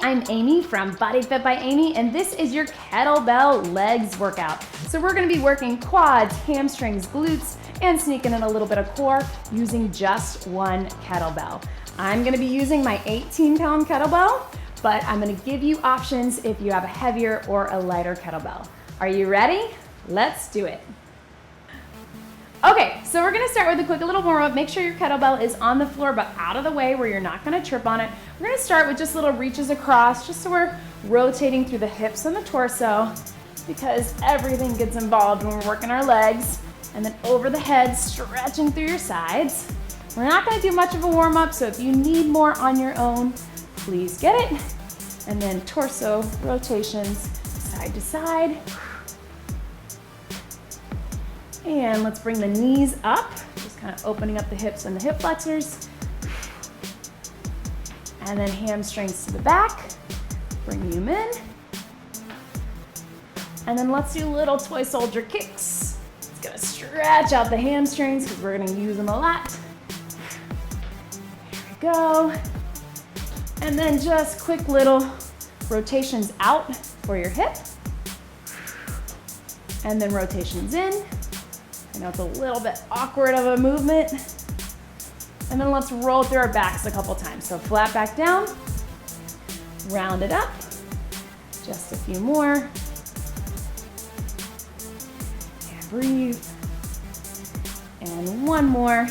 I'm Amy from Body Fit by Amy, and this is your kettlebell legs workout. So we're gonna be working quads, hamstrings, glutes, and sneaking in a little bit of core using just one kettlebell. I'm gonna be using my 18-pound kettlebell, but I'm gonna give you options if you have a heavier or a lighter kettlebell. Are you ready? Let's do it. Okay, so we're gonna start with a quick little warm up. Make sure your kettlebell is on the floor but out of the way where you're not gonna trip on it. We're gonna start with just little reaches across, just so we're rotating through the hips and the torso, because everything gets involved when we're working our legs. And then over the head, stretching through your sides. We're not gonna do much of a warm up, so if you need more on your own, please get it. And then torso rotations side to side. And let's bring the knees up, just kind of opening up the hips and the hip flexors. And then hamstrings to the back, bring them in. And then let's do little toy soldier kicks. It's gonna stretch out the hamstrings because we're gonna use them a lot. There we go. And then just quick little rotations out for your hip. And then rotations in. I know it's a little bit awkward of a movement. And then let's roll through our backs a couple times. So flat back down, round it up, just a few more. And breathe. And one more.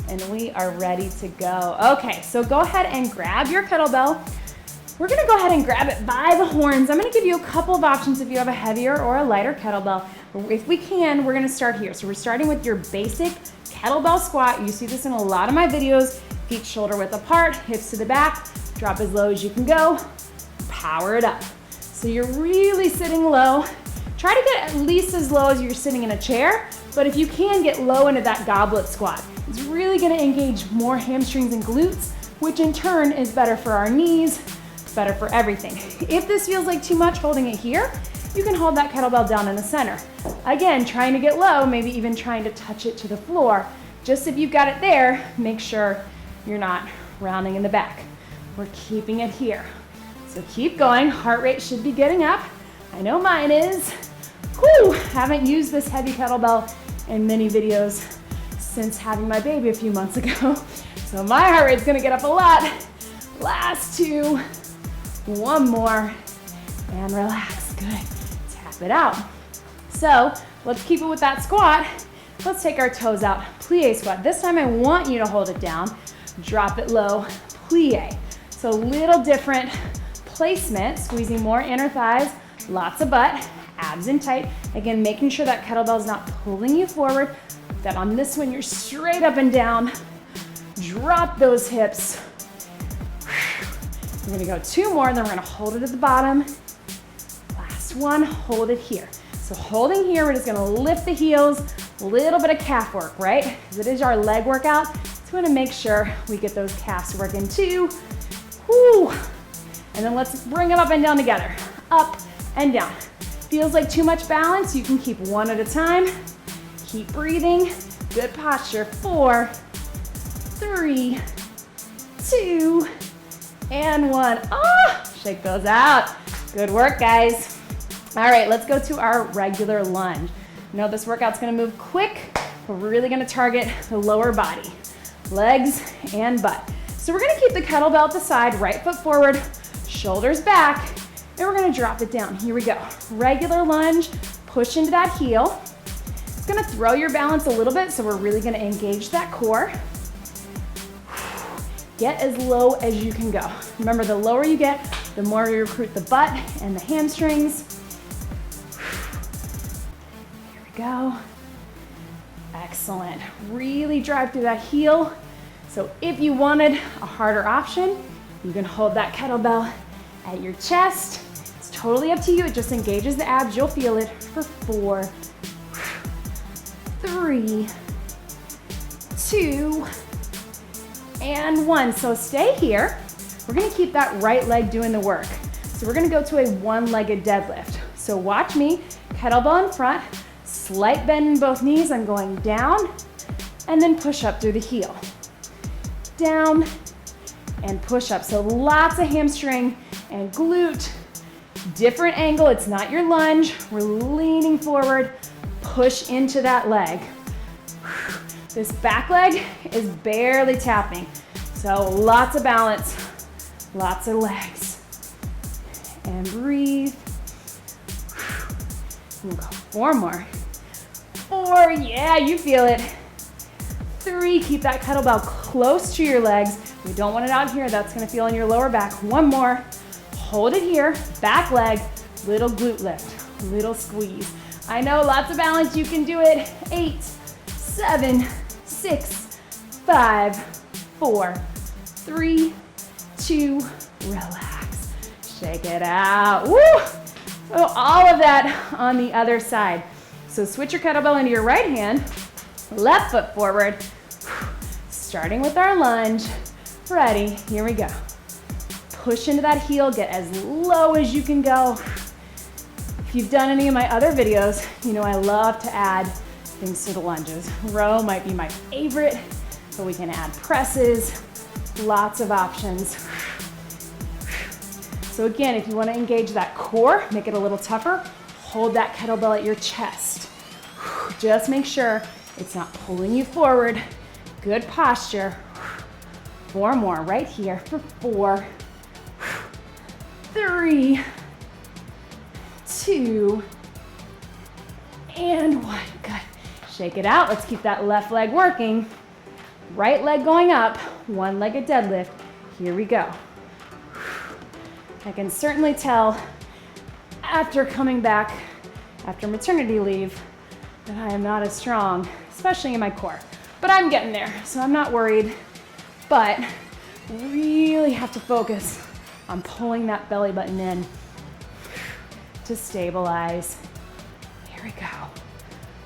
And we are ready to go. Okay, so go ahead and grab your kettlebell. We're gonna go ahead and grab it by the horns. I'm gonna give you a couple of options if you have a heavier or a lighter kettlebell. If we can, we're gonna start here. So we're starting with your basic kettlebell squat. You see this in a lot of my videos. Feet shoulder width apart, hips to the back, drop as low as you can go, power it up. So you're really sitting low. Try to get at least as low as you're sitting in a chair, but if you can, get low into that goblet squat. It's really gonna engage more hamstrings and glutes, which in turn is better for our knees, better for everything. If this feels like too much holding it here, you can hold that kettlebell down in the center. Again, trying to get low, maybe even trying to touch it to the floor. Just if you've got it there, make sure you're not rounding in the back. We're keeping it here. So keep going, heart rate should be getting up. I know mine is. Whew, haven't used this heavy kettlebell in many videos since having my baby a few months ago. So my heart rate's gonna get up a lot. Last two, one more, and relax, good. Tap it out. So let's keep it with that squat. Let's take our toes out, plie squat. This time I want you to hold it down, drop it low, plie. So little different placement, squeezing more inner thighs, lots of butt, abs in tight. Again, making sure that kettlebell is not pulling you forward, that on this one you're straight up and down. Drop those hips. We're gonna go two more, and then we're gonna hold it at the bottom. Last one, hold it here. So holding here, we're just gonna lift the heels, a little bit of calf work, right? Because it is our leg workout, so we wanna make sure we get those calves working too. Woo! And then let's bring them up and down together. Up and down. Feels like too much balance, you can keep one at a time. Keep breathing, good posture. 4, 3, 2, and 1. Oh, shake those out. Good work, guys. All right, let's go to our regular lunge. You know this workout's gonna move quick. We're really gonna target the lower body, legs and butt. So we're gonna keep the kettlebell at the side, right foot forward, shoulders back, and we're gonna drop it down. Here we go. Regular lunge, push into that heel. It's gonna throw your balance a little bit, so we're really gonna engage that core. Get as low as you can go. Remember, the lower you get, the more you recruit the butt and the hamstrings. Here we go. Excellent. Really drive through that heel. So if you wanted a harder option, you can hold that kettlebell at your chest. It's totally up to you. It just engages the abs. You'll feel it for 4, 3, 2, and 1. So stay here. We're gonna keep that right leg doing the work. So we're gonna go to a one-legged deadlift. So watch me, kettlebell in front, slight bend in both knees. I'm going down, and then push up through the heel. Down, and push up. So lots of hamstring and glute. Different angle, it's not your lunge. We're leaning forward, push into that leg. This back leg is barely tapping. So lots of balance, lots of legs. And breathe. We'll go 4 more. 4, yeah, you feel it. 3, keep that kettlebell close to your legs. We don't want it out here, that's gonna feel in your lower back. 1 more, hold it here, back leg, little glute lift, little squeeze. I know, lots of balance, you can do it. 8, 7, 6, 5, 4, 3, 2, relax. Shake it out, woo! So all of that on the other side. So switch your kettlebell into your right hand, left foot forward, starting with our lunge. Ready, here we go. Push into that heel, get as low as you can go. If you've done any of my other videos, you know I love to add things to the lunges. Row might be my favorite, but we can add presses, lots of options. So again, if you want to engage that core, make it a little tougher, hold that kettlebell at your chest. Just make sure it's not pulling you forward. Good posture. 4 more right here for 4, 3, 2, and 1. Good. Shake it out. Let's keep that left leg working. Right leg going up, 1 legged deadlift. Here we go. I can certainly tell after coming back after maternity leave that I am not as strong, especially in my core. But I'm getting there, so I'm not worried. But really have to focus on pulling that belly button in to stabilize. Here we go.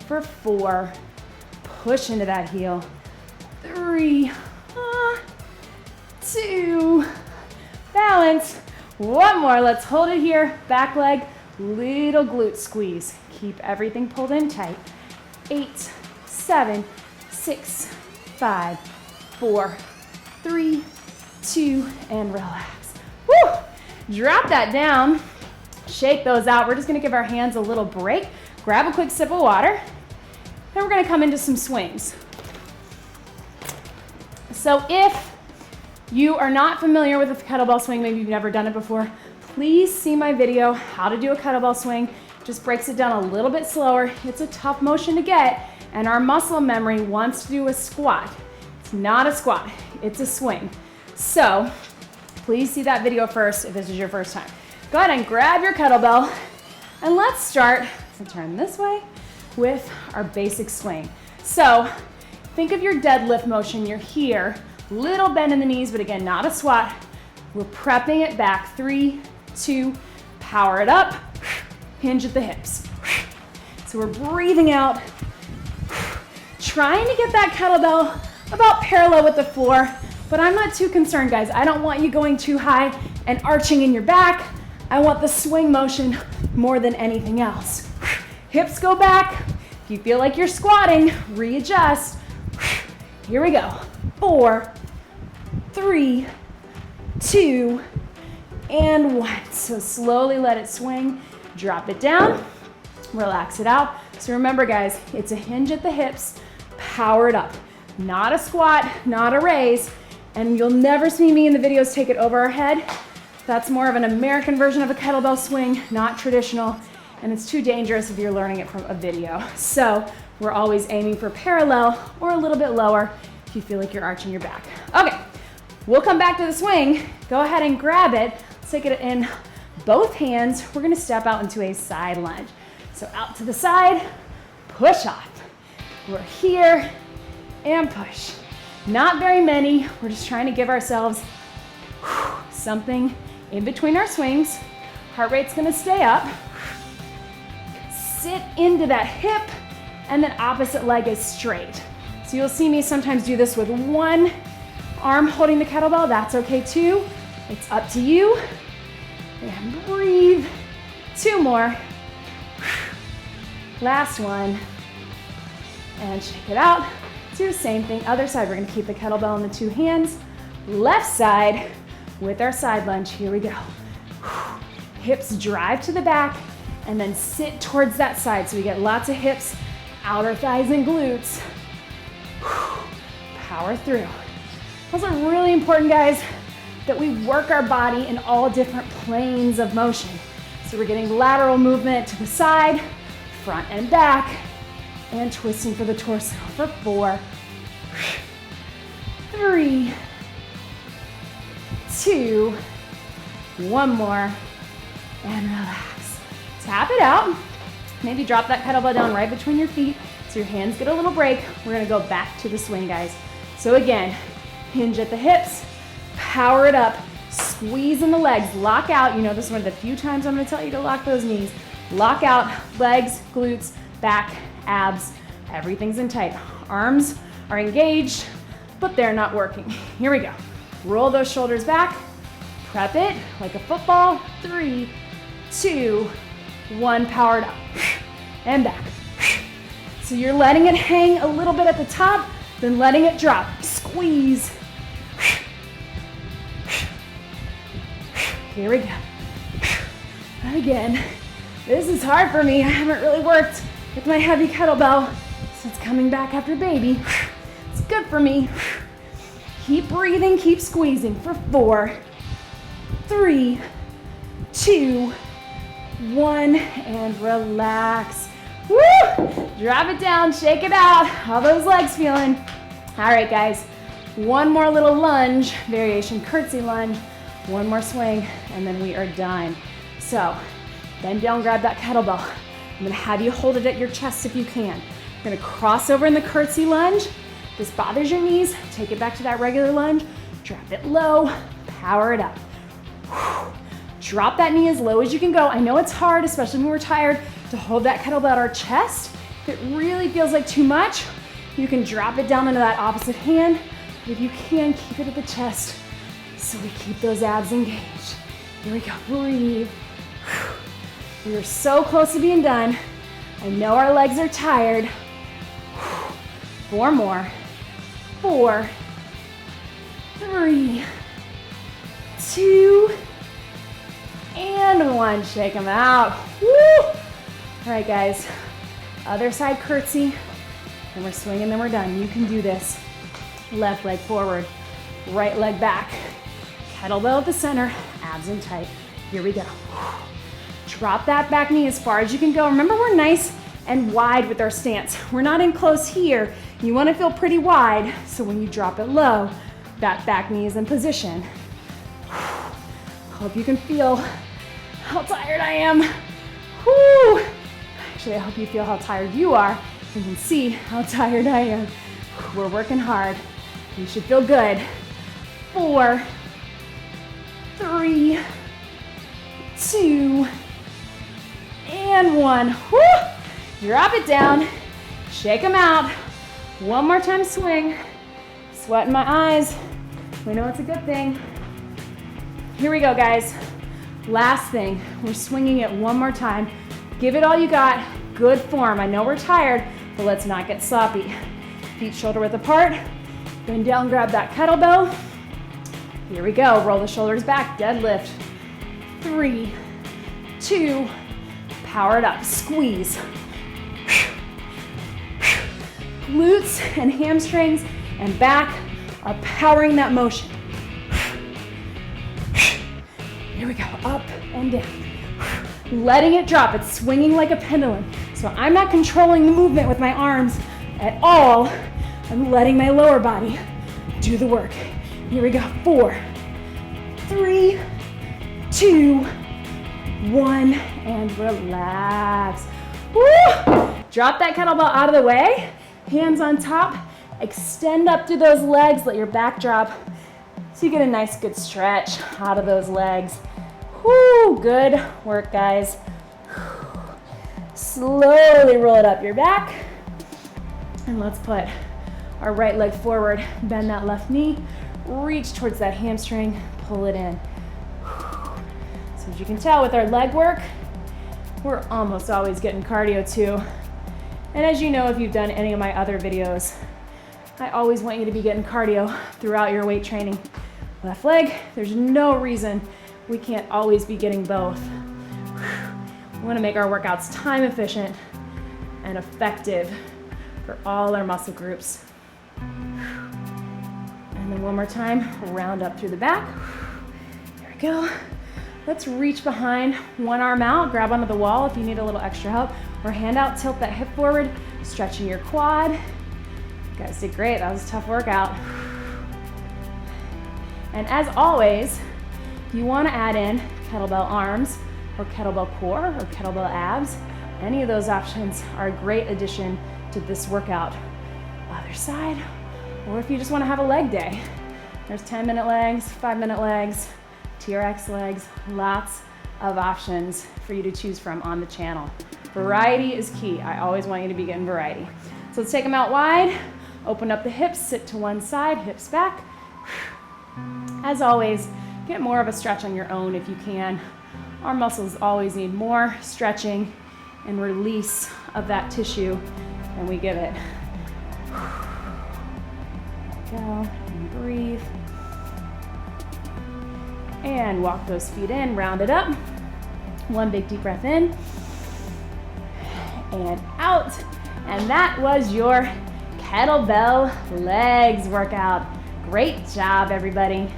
For 4, push into that heel. 3, 2, balance. 1 more, let's hold it here. Back leg, little glute squeeze. Keep everything pulled in tight. 8, 7, 6, 5, 4, 3, 2, and relax. Woo! Drop that down. Shake those out. We're just gonna give our hands a little break. Grab a quick sip of water. Then we're gonna come into some swings. So if you are not familiar with a kettlebell swing, maybe you've never done it before, please see my video, how to do a kettlebell swing. Just breaks it down a little bit slower. It's a tough motion to get, and our muscle memory wants to do a squat. It's not a squat, it's a swing. So please see that video first if this is your first time. Go ahead and grab your kettlebell, and let's start, so turn this way, with our basic swing. So think of your deadlift motion. You're here, little bend in the knees, but again, not a squat. We're prepping it back. 3, 2, power it up, hinge at the hips. So we're breathing out, trying to get that kettlebell about parallel with the floor, but I'm not too concerned, guys. I don't want you going too high and arching in your back. I want the swing motion more than anything else. Hips go back. If you feel like you're squatting, readjust. Here we go. 4, 3, 2, and 1. So slowly let it swing. Drop it down. Relax it out. So remember, guys, it's a hinge at the hips. Power it up. Not a squat, not a raise. And you'll never see me in the videos take it over our head. That's more of an American version of a kettlebell swing, not traditional. And it's too dangerous if you're learning it from a video. So we're always aiming for parallel or a little bit lower if you feel like you're arching your back. Okay, we'll come back to the swing. Go ahead and grab it. Let's take it in both hands. We're gonna step out into a side lunge. So out to the side, push off. We're here and push. Not very many. We're just trying to give ourselves something in between our swings. Heart rate's gonna stay up. Sit into that hip, and then opposite leg is straight. So you'll see me sometimes do this with one arm holding the kettlebell. That's okay too. It's up to you. And breathe. 2 more. Last one. And shake it out. Do the same thing. Other side, we're gonna keep the kettlebell in the 2 hands. Left side with our side lunge. Here we go. Hips drive to the back and then sit towards that side. So we get lots of hips, outer thighs and glutes. Power through. Also really important, guys, that we work our body in all different planes of motion. So we're getting lateral movement to the side, front and back, and twisting for the torso for 4, 3, 2, 1 more, and relax. Tap it out. Maybe drop that kettlebell down right between your feet so your hands get a little break. We're gonna go back to the swing, guys. So again, hinge at the hips, power it up, squeeze in the legs, lock out. You know, this is one of the few times I'm gonna tell you to lock those knees. Lock out, legs, glutes, back, abs, everything's in tight. Arms are engaged, but they're not working. Here we go. Roll those shoulders back, prep it like a football. 3, 2, 1, powered up, and back. So you're letting it hang a little bit at the top, then letting it drop. Squeeze. Here we go. And again, this is hard for me. I haven't really worked with my heavy kettlebell since coming back after baby. It's good for me. Keep breathing, keep squeezing for 4, 3, 2, 1, and relax. Woo! Drop it down, shake it out. How those legs feeling? All right, guys. One more little lunge, variation curtsy lunge. One more swing, and then we are done. So, bend down, grab that kettlebell. I'm gonna have you hold it at your chest if you can. You're gonna cross over in the curtsy lunge. If this bothers your knees, take it back to that regular lunge. Drop it low, power it up. Drop that knee as low as you can go. I know it's hard, especially when we're tired, to hold that kettlebell at our chest. If it really feels like too much, you can drop it down into that opposite hand. But if you can, keep it at the chest so we keep those abs engaged. Here we go, breathe. We are so close to being done. I know our legs are tired. 4 more. 4, 3, 2, and 1. Shake them out. Woo! All right, guys. Other side curtsy. And we're swinging, then we're done. You can do this. Left leg forward, right leg back. Kettlebell at the center, abs in tight. Here we go. Drop that back knee as far as you can go. Remember, we're nice and wide with our stance. We're not in close here. You want to feel pretty wide, so when you drop it low, that back knee is in position. Hope you can feel how tired I am. Woo! Actually, I hope you feel how tired you are. You can see how tired I am. We're working hard. You should feel good. 4, 3, 2, and 1. Woo! Drop it down. Shake them out. One more time, swing. Sweat in my eyes. We know it's a good thing. Here we go, guys. Last thing, we're swinging it one more time. Give it all you got. Good form. I know we're tired, but let's not get sloppy. Feet shoulder width apart. Bend down, grab that kettlebell. Here we go. Roll the shoulders back. Deadlift. 3, 2, power it up. Squeeze. Glutes and hamstrings and back are powering that motion. Here we go. Up and down. Letting it drop. It's swinging like a pendulum. So I'm not controlling the movement with my arms at all. I'm letting my lower body do the work. Here we go. 4, 3, 2, 1, and relax. Woo! Drop that kettlebell out of the way. Hands on top. Extend up through those legs. Let your back drop so you get a nice good stretch out of those legs. Woo! Good work, guys. Slowly roll it up your back. And let's put our right leg forward. Bend that left knee. Reach towards that hamstring. Pull it in. So as you can tell with our leg work, we're almost always getting cardio too. And as you know, if you've done any of my other videos, I always want you to be getting cardio throughout your weight training. left leg. There's no reason we can't always be getting both. We want to make our workouts time efficient and effective for all our muscle groups. And then one more time, round up through the back. There we go. Let's reach behind, one arm out, grab onto the wall if you need a little extra help, or hand out, tilt that hip forward, stretching your quad. You guys did great, that was a tough workout. And as always, if you want to add in kettlebell arms or kettlebell core or kettlebell abs, any of those options are a great addition to this workout. Other side, or if you just want to have a leg day, there's 10-minute legs, 5-minute legs, TRX legs, lots of options for you to choose from on the channel. Variety is key. I always want you to be getting variety. So let's take them out wide, open up the hips, sit to one side, hips back. As always, get more of a stretch on your own if you can. Our muscles always need more stretching and release of that tissue than we give it. Go and breathe. And walk those feet in, round it up. One big deep breath in and out. And that was your kettlebell legs workout. Great job, everybody.